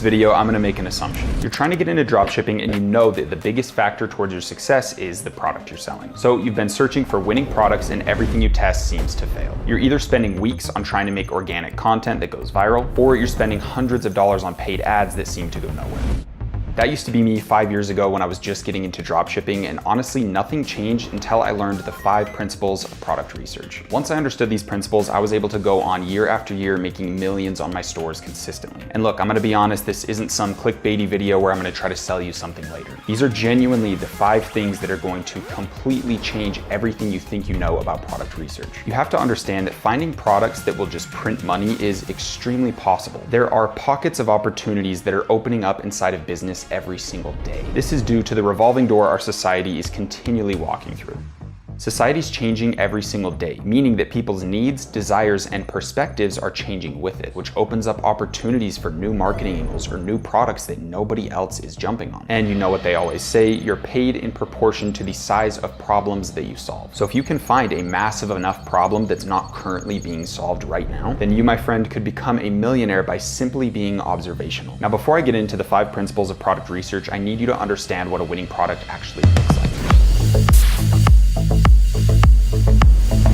Video, I'm gonna make an assumption. You're trying to get into dropshipping and you know that the biggest factor towards your success is the product you're selling. So you've been searching for winning products and everything you test seems to fail. You're either spending weeks on trying to make organic content that goes viral, or you're spending hundreds of dollars on paid ads that seem to go nowhere. That used to be me 5 years ago when I was just getting into dropshipping, and honestly, nothing changed until I learned the 5 principles of product research. Once I understood these principles, I was able to go on year after year making millions on my stores consistently. And look, I'm gonna be honest, this isn't some clickbaity video where I'm gonna try to sell you something later. These are genuinely the 5 things that are going to completely change everything you think you know about product research. You have to understand that finding products that will just print money is extremely possible. There are pockets of opportunities that are opening up inside of business every single day. This is due to the revolving door our society is continually walking through. Society's changing every single day, meaning that people's needs, desires, and perspectives are changing with it, which opens up opportunities for new marketing angles or new products that nobody else is jumping on. And you know what they always say, you're paid in proportion to the size of problems that you solve. So if you can find a massive enough problem that's not currently being solved right now, then you, my friend, could become a millionaire by simply being observational. Now, before I get into the 5 principles of product research, I need you to understand what a winning product actually looks like.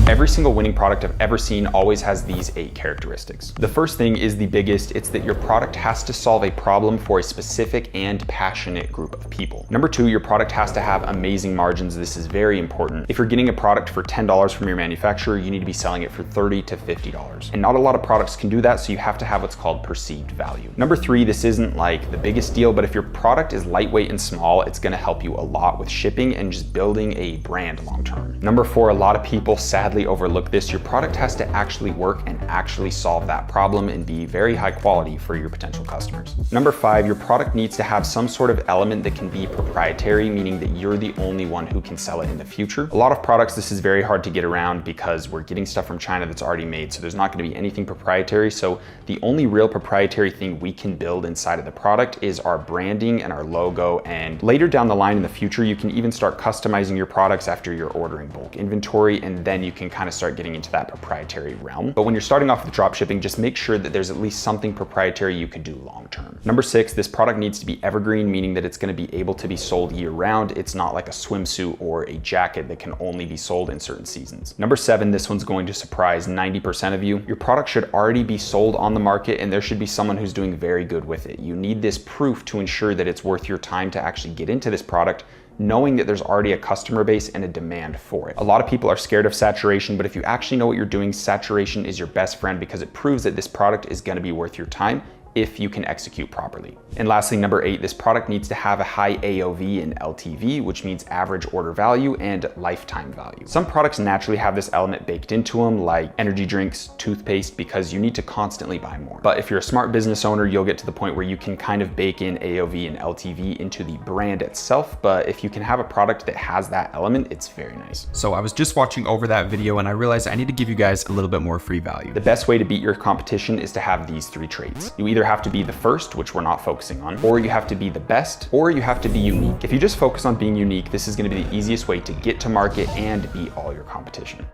Every single winning product I've ever seen always has these 8 characteristics. The first thing is the biggest. It's that your product has to solve a problem for a specific and passionate group of people. Number 2, your product has to have amazing margins. This is very important. If you're getting a product for $10 from your manufacturer, you need to be selling it for $30 to $50. And not a lot of products can do that, so you have to have what's called perceived value. Number 3, this isn't like the biggest deal, but if your product is lightweight and small, it's gonna help you a lot with shipping and just building a brand long term. Number 4, a lot of people sadly overlook this. Your product has to actually work and actually solve that problem and be very high quality for your potential customers. Number 5, your product needs to have some sort of element that can be proprietary, meaning that you're the only one who can sell it in the future. A lot of products, this is very hard to get around because we're getting stuff from China that's already made, so there's not going to be anything proprietary. So the only real proprietary thing we can build inside of the product is our branding and our logo, and later down the line in the future, you can even start customizing your products after you're ordering bulk inventory, and then you can kind of start getting into that proprietary realm. But when you're starting off with dropshipping, just make sure that there's at least something proprietary you could do long term. Number 6, this product needs to be evergreen, meaning that it's going to be able to be sold year round. It's not like a swimsuit or a jacket that can only be sold in certain seasons. Number 7, this one's going to surprise 90% of you. Your product should already be sold on the market, and there should be someone who's doing very good with it. You need this proof to ensure that it's worth your time to actually get into this product, knowing that there's already a customer base and a demand for it. A lot of people are scared of saturation, but if you actually know what you're doing, saturation is your best friend because it proves that this product is going to be worth your time if you can execute properly. And lastly, number 8, this product needs to have a high AOV and LTV, which means average order value and lifetime value. Some products naturally have this element baked into them, like energy drinks, toothpaste, because you need to constantly buy more. But if you're a smart business owner, you'll get to the point where you can kind of bake in AOV and LTV into the brand itself. But if you can have a product that has that element, it's very nice. So I was just watching over that video and I realized I need to give you guys a little bit more free value. The best way to beat your competition is to have these 3 traits. You either have to be the first, which we're not focusing on, or you have to be the best, or you have to be unique. If you just focus on being unique, this is going to be the easiest way to get to market and beat all your competition.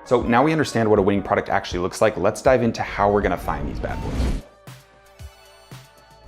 So now we understand what a winning product actually looks like. Let's dive into how we're going to find these bad boys.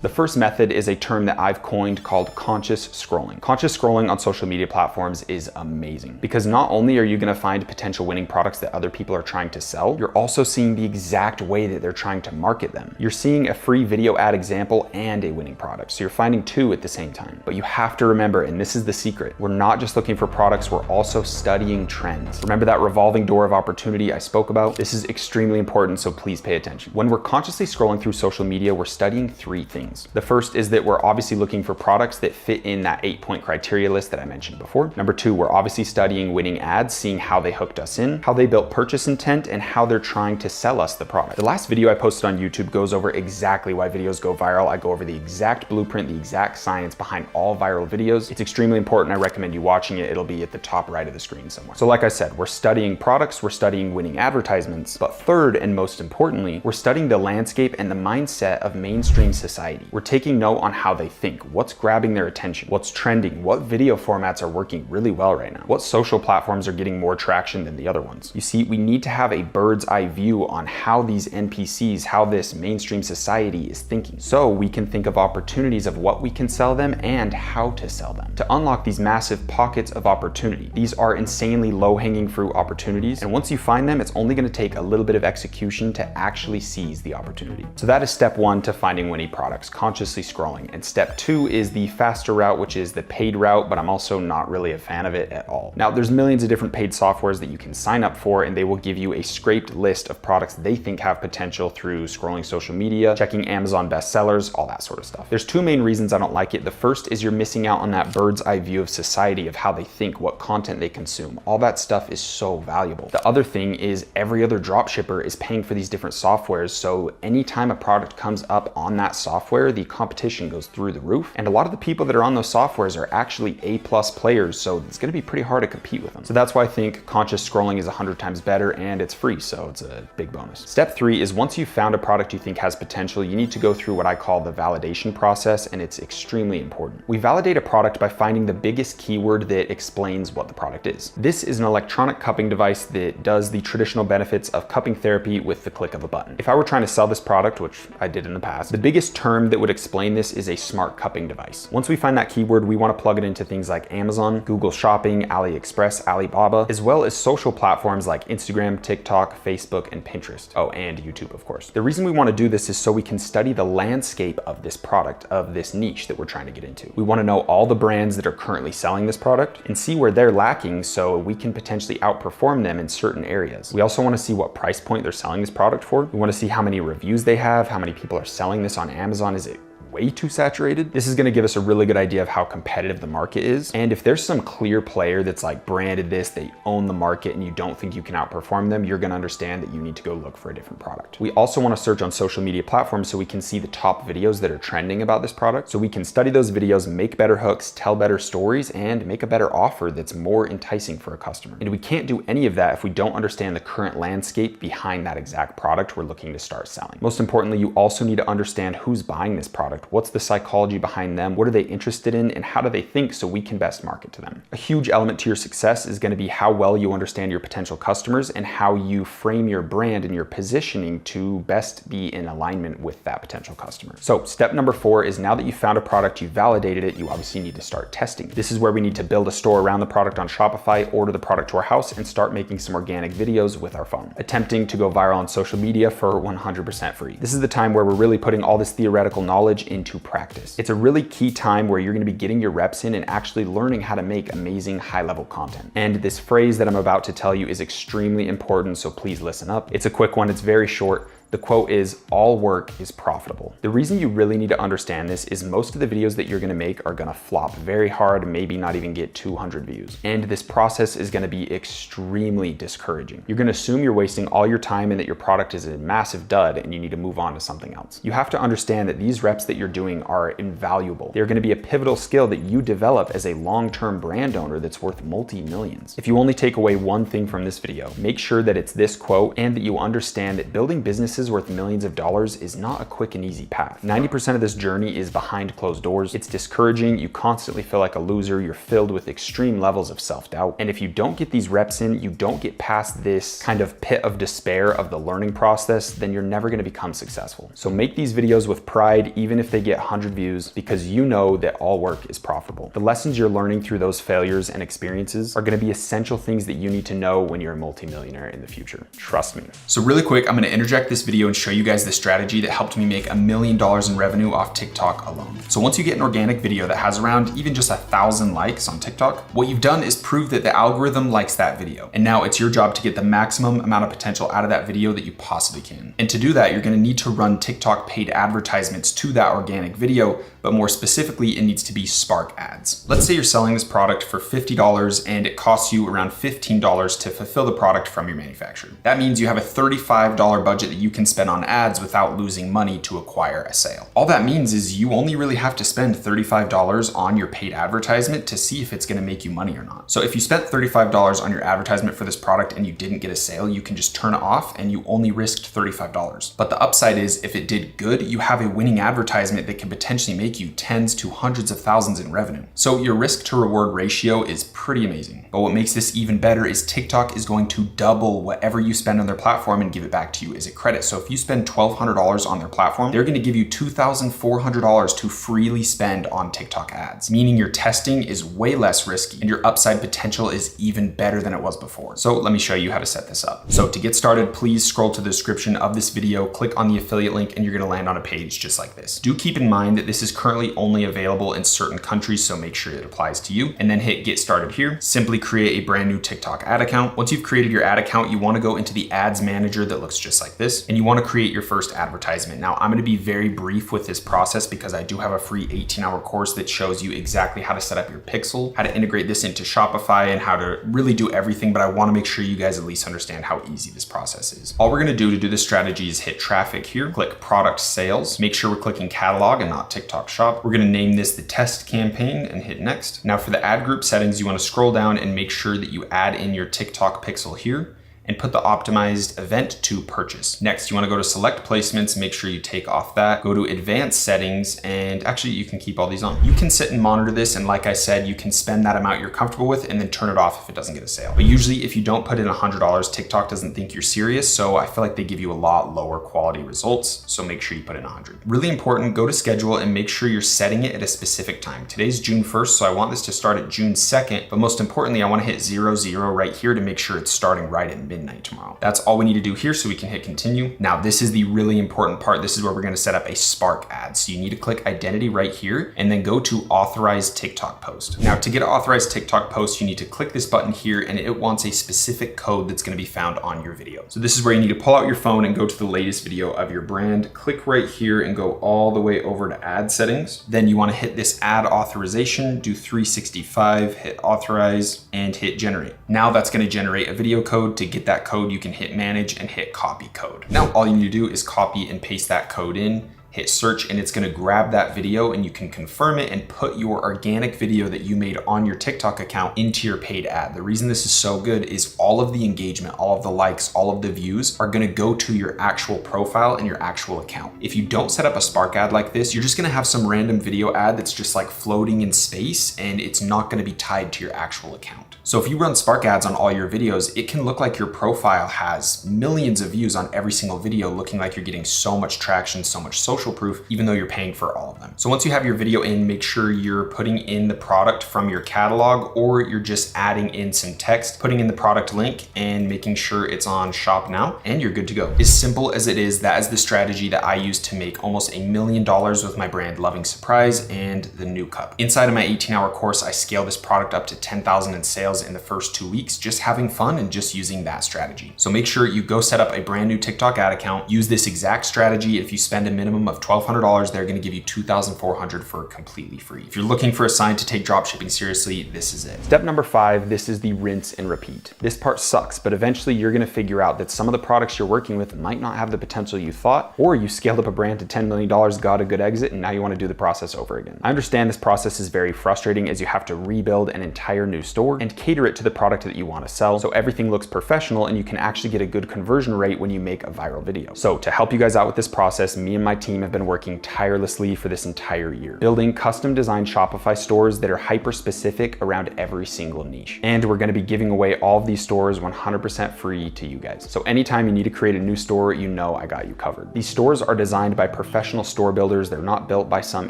The first method is a term that I've coined called conscious scrolling. Conscious scrolling on social media platforms is amazing because not only are you going to find potential winning products that other people are trying to sell, you're also seeing the exact way that they're trying to market them. You're seeing a free video ad example and a winning product. So you're finding 2 at the same time. But you have to remember, and this is the secret, we're not just looking for products, we're also studying trends. Remember that revolving door of opportunity I spoke about? This is extremely important, so please pay attention. When we're consciously scrolling through social media, we're studying 3 things. The first is that we're obviously looking for products that fit in that 8-point criteria list that I mentioned before. Number 2, we're obviously studying winning ads, seeing how they hooked us in, how they built purchase intent, and how they're trying to sell us the product. The last video I posted on YouTube goes over exactly why videos go viral. I go over the exact blueprint, the exact science behind all viral videos. It's extremely important. I recommend you watching it. It'll be at the top right of the screen somewhere. So like I said, we're studying products, we're studying winning advertisements, but third and most importantly, we're studying the landscape and the mindset of mainstream society. society. We're taking note on how they think, what's grabbing their attention, what's trending, what video formats are working really well right now, what social platforms are getting more traction than the other ones. You see, we need to have a bird's eye view on how these NPCs, how this mainstream society is thinking, so we can think of opportunities of what we can sell them and how to sell them. To unlock these massive pockets of opportunity, these are insanely low-hanging fruit opportunities, and once you find them, it's only going to take a little bit of execution to actually seize the opportunity. So that is step one to finding winning products, consciously scrolling. And step two is the faster route, which is the paid route, but I'm also not really a fan of it at all. Now, there's millions of different paid softwares that you can sign up for, and they will give you a scraped list of products they think have potential through scrolling social media, checking Amazon bestsellers, all that sort of stuff. There's two main reasons I don't like it. The first is you're missing out on that bird's eye view of society, of how they think, what content they consume. All that stuff is so valuable. The other thing is every other dropshipper is paying for these different softwares, so anytime a product comes up on that software, the competition goes through the roof, and a lot of the people that are on those softwares are actually A+ players, so it's going to be pretty hard to compete with them. So that's why I think conscious scrolling is 100 times better, and it's free, so it's a big bonus. Step three is once you've found a product you think has potential, you need to go through what I call the validation process, and it's extremely important. We validate a product by finding the biggest keyword that explains what the product is. This is an electronic cupping device that does the traditional benefits of cupping therapy with the click of a button. If I were trying to sell this product, which I did in the past, the biggest term that would explain this is a smart cupping device. Once we find that keyword, we want to plug it into things like Amazon, Google Shopping, AliExpress, Alibaba, as well as social platforms like Instagram, TikTok, Facebook, and Pinterest. Oh, and YouTube, of course. The reason we want to do this is so we can study the landscape of this product, of this niche that we're trying to get into. We want to know all the brands that are currently selling this product and see where they're lacking so we can potentially outperform them in certain areas. We also want to see what price point they're selling this product for. We want to see how many reviews they have, how many people are selling this on Amazon. Is it way too saturated? This is going to give us a really good idea of how competitive the market is. And if there's some clear player that's like branded this, they own the market, and you don't think you can outperform them, you're going to understand that you need to go look for a different product. We also want to search on social media platforms so we can see the top videos that are trending about this product, so we can study those videos, make better hooks, tell better stories, and make a better offer that's more enticing for a customer. And we can't do any of that if we don't understand the current landscape behind that exact product we're looking to start selling. Most importantly, you also need to understand who's buying this product. What's the psychology behind them? What are they interested in? And how do they think so we can best market to them? A huge element to your success is going to be how well you understand your potential customers and how you frame your brand and your positioning to best be in alignment with that potential customer. So step number four is, now that you've found a product, you validated it, you obviously need to start testing. This is where we need to build a store around the product on Shopify, order the product to our house, and start making some organic videos with our phone, attempting to go viral on social media for 100% free. This is the time where we're really putting all this theoretical knowledge into practice. It's a really key time where you're going to be getting your reps in and actually learning how to make amazing high-level content. And this phrase that I'm about to tell you is extremely important, so please listen up. It's a quick one, it's very short. The quote is, all work is profitable. The reason you really need to understand this is most of the videos that you're gonna make are gonna flop very hard, maybe not even get 200 views. And this process is gonna be extremely discouraging. You're gonna assume you're wasting all your time and that your product is a massive dud and you need to move on to something else. You have to understand that these reps that you're doing are invaluable. They're gonna be a pivotal skill that you develop as a long-term brand owner that's worth multi-millions. If you only take away one thing from this video, make sure that it's this quote and that you understand that building businesses worth millions of dollars is not a quick and easy path. 90% of this journey is behind closed doors. It's discouraging. You constantly feel like a loser. You're filled with extreme levels of self-doubt. And if you don't get these reps in, you don't get past this kind of pit of despair of the learning process, then you're never going to become successful. So make these videos with pride, even if they get 100 views, because you know that all work is profitable. The lessons you're learning through those failures and experiences are going to be essential things that you need to know when you're a multimillionaire in the future. Trust me. So really quick, I'm going to interject this video and show you guys the strategy that helped me make $1 million in revenue off TikTok alone. So once you get an organic video that has around even just 1,000 likes on TikTok, what you've done is prove that the algorithm likes that video. And now it's your job to get the maximum amount of potential out of that video that you possibly can. And to do that, you're going to need to run TikTok paid advertisements to that organic video, but more specifically, it needs to be Spark ads. Let's say you're selling this product for $50 and it costs you around $15 to fulfill the product from your manufacturer. That means you have a $35 budget that you can spend on ads without losing money to acquire a sale. All that means is you only really have to spend $35 on your paid advertisement to see if it's gonna make you money or not. So if you spent $35 on your advertisement for this product and you didn't get a sale, you can just turn it off and you only risked $35. But the upside is if it did good, you have a winning advertisement that can potentially make you tens to hundreds of thousands in revenue. So your risk to reward ratio is pretty amazing. But what makes this even better is TikTok is going to double whatever you spend on their platform and give it back to you as a credit. So if you spend $1,200 on their platform, they're going to give you $2,400 to freely spend on TikTok ads, meaning your testing is way less risky and your upside potential is even better than it was before. So let me show you how to set this up. So to get started, please scroll to the description of this video, click on the affiliate link, and you're going to land on a page just like this. Do keep in mind that this is currently only available in certain countries, so make sure it applies to you, and then hit get started here. Simply create a brand new TikTok ad account. Once you've created your ad account, you want to go into the ads manager that looks just like this, and you want to create your first advertisement. Now, I'm going to be very brief with this process because I do have a free 18-hour course that shows you exactly how to set up your pixel, how to integrate this into Shopify, and how to really do everything, but I want to make sure you guys at least understand how easy this process is. All we're going to do this strategy is hit traffic here, click product sales, make sure we're clicking catalog and not TikTok shop. We're going to name this the test campaign and hit next. Now for the ad group settings, you want to scroll down and make sure that you add in your TikTok pixel here and put the optimized event to purchase. Next, you wanna go to select placements, make sure you take off that, go to advanced settings, and actually you can keep all these on. You can sit and monitor this, and like I said, you can spend that amount you're comfortable with and then turn it off if it doesn't get a sale. But usually if you don't put in $100, TikTok doesn't think you're serious, so I feel like they give you a lot lower quality results, so make sure you put in 100. Really important, go to schedule and make sure you're setting it at a specific time. Today's June 1st, so I want this to start at June 2nd, but most importantly, I wanna hit 00 right here to make sure it's starting right at midnight tomorrow. That's all we need to do here, so we can hit continue. Now, this is the really important part. This is where we're gonna set up a Spark ad. So you need to click identity right here and then go to authorized TikTok post. Now, to get an authorized TikTok post, you need to click this button here and it wants a specific code that's gonna be found on your video. So this is where you need to pull out your phone and go to the latest video of your brand, click right here and go all the way over to ad settings. Then you wanna hit this ad authorization, do 365, hit authorize and hit generate. Now that's gonna generate a video code. To get that code, you can hit manage and hit copy code. Now all you need to do is copy and paste that code in, hit search, and it's gonna grab that video and you can confirm it and put your organic video that you made on your TikTok account into your paid ad. The reason this is so good is all of the engagement, all of the likes, all of the views are gonna go to your actual profile and your actual account. If you don't set up a Spark ad like this, you're just gonna have some random video ad that's just like floating in space and it's not gonna be tied to your actual account. So if you run Spark ads on all your videos, it can look like your profile has millions of views on every single video, looking like you're getting so much traction, so much social proof, even though you're paying for all of them. So once you have your video in, make sure you're putting in the product from your catalog, or you're just adding in some text, putting in the product link and making sure it's on Shop Now, and you're good to go. As simple as it is, that is the strategy that I used to make almost $1 million with my brand Loving Surprise and the New Cup. Inside of my 18-hour course, I scaled this product up to 10,000 in sales in the first 2 weeks, just having fun and just using that strategy. So make sure you go set up a brand new TikTok ad account, use this exact strategy. If you spend a minimum of $1,200, they're gonna give you $2,400 for completely free. If you're looking for a sign to take dropshipping seriously, this is it. Step number 5, this is the rinse and repeat. This part sucks, but eventually you're gonna figure out that some of the products you're working with might not have the potential you thought, or you scaled up a brand to $10 million, got a good exit, and now you wanna do the process over again. I understand this process is very frustrating as you have to rebuild an entire new store and cater it to the product that you wanna sell, so everything looks professional and you can actually get a good conversion rate when you make a viral video. So to help you guys out with this process, me and my team have been working tirelessly for this entire year, building custom designed Shopify stores that are hyper specific around every single niche. And we're gonna be giving away all of these stores 100% free to you guys. So anytime you need to create a new store, you know I got you covered. These stores are designed by professional store builders. They're not built by some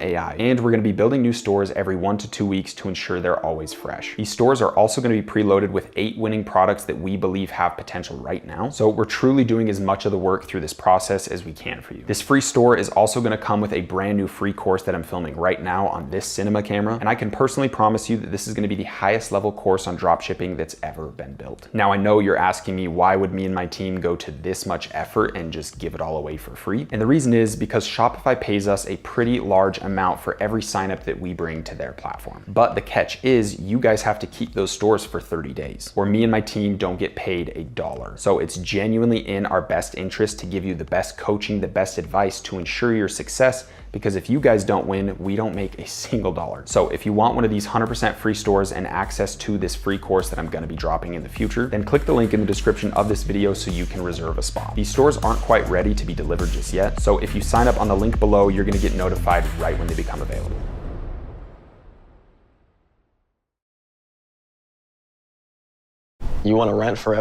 AI. And we're gonna be building new stores every 1 to 2 weeks to ensure they're always fresh. These stores are also gonna be preloaded with 8 winning products that we believe have potential right now. So we're truly doing as much of the work through this process as we can for you. This free store is also gonna come with a brand new free course that I'm filming right now on this cinema camera, and I can personally promise you that this is gonna be the highest level course on dropshipping that's ever been built. Now, I know you're asking me, why would me and my team go to this much effort and just give it all away for free? And the reason is because Shopify pays us a pretty large amount for every signup that we bring to their platform. But the catch is you guys have to keep those stores for 30 days, or me and my team don't get paid $1. So it's genuinely in our best interest to give you the best coaching, the best advice to ensure your success, because if you guys don't win, we don't make a single dollar. So if you want one of these 100% free stores and access to this free course that I'm gonna be dropping in the future, then click the link in the description of this video so you can reserve a spot. These stores aren't quite ready to be delivered just yet, so if you sign up on the link below, you're gonna get notified right when they become available. You want to rent forever?